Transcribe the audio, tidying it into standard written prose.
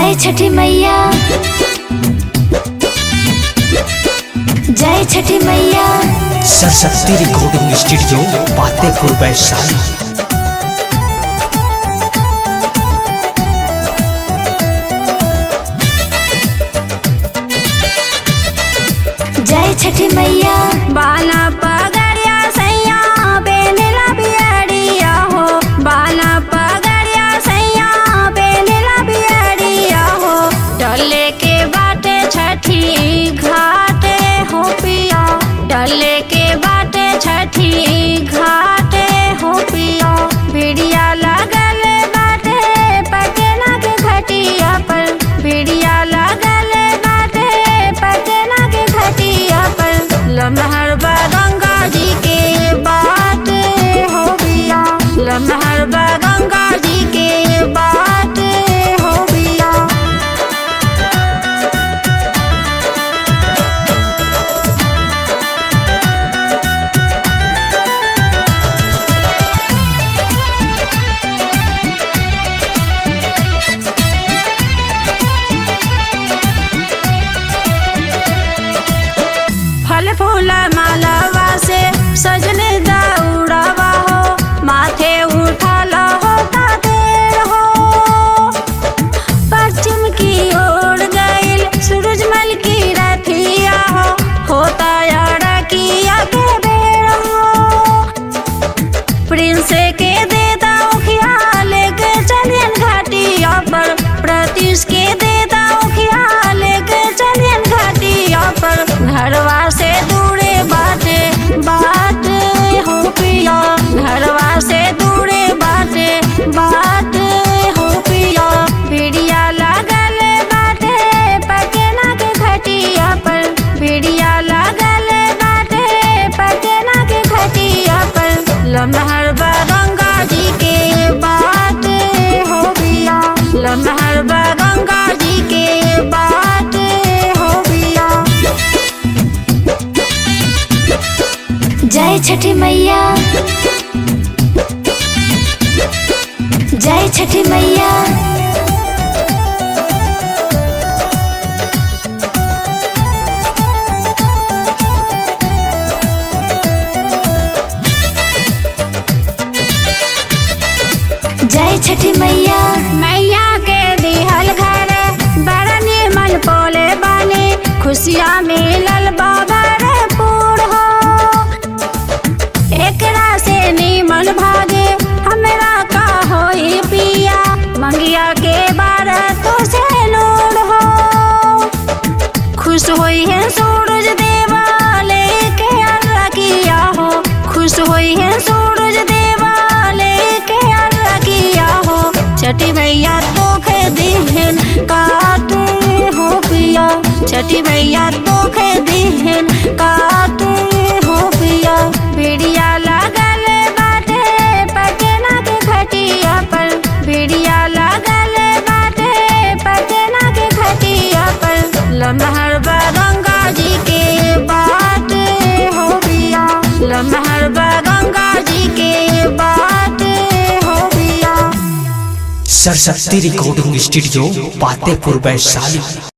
जय छठी मैया, जय छठी मैया। Saraswati recording studio Patepur Vaishali. जय छठी मैया। बाला पगड़िया सैया बेनेला बियड़िया हो, बाला पगड़िया सैया बेनेला बियड़िया हो। डले के बाटे छठी घाटे हो पिया, डले के बाटे छठी घाटे हो पिया। भिड़िया लगल बाटे पटना के घटिया पर, भिड़िया लगल बाटे पटना के घटिया पर। लमहर बा गंगा जी के बात हो बिया, लमहर बा गंगा जी के बात हो बिया। फल फूल मालावा से सजने दौड़ावा हो, माथे उठाला होता देर हो। पश्चिम की ओर गईल सूरजमल की रथिया हो, होता अड़किया के बेर हो। प्रिंस के देता ख्याल के चलियन घाटिया पर, प्रत्युष के देता ख्याल के चलियन घाटिया पर। घरवा से दूरे बाटे बात हो पिया, घरवा से दूरे बाटे बात हो पिया। भिड़िया लगल बाटे पटना के घटिया पर, भिड़िया लगल बाटे पटना के घटिया पर। लमहर बा गंगा जी के बात हो पिया, लमहर बा गंगा जी के बात हो पिया। जय छठी मैया, जय छठी मैया। जय छठी मैया। मैया के दिहल घर बड़ा निर्मल पोले बानी, खुशियाँ मिलल बाबा रे पूर हो। एकरा से निमन भागे हमरा का होई पिया, मंगिया के बारत तो से लोड हो। खुश होई है सूरज देवा लेके अर्घिया हो, खुश होई है सूरज देवा लेके अर्घिया हो। छठी मैया तोखे दिहन काटे हो पिया, छठी मैया तोखे दिहन काटे हो पिया। भिड़िया लगल बाटे पटना के घटिया पर, भिड़िया लगल बाटे पटना के घटिया पर। लमहर बा गंगा जी के बात हो पिया, लमहर बा गंगा जी के बात हो पिया। Saraswati recording studio Patepur Vaishali.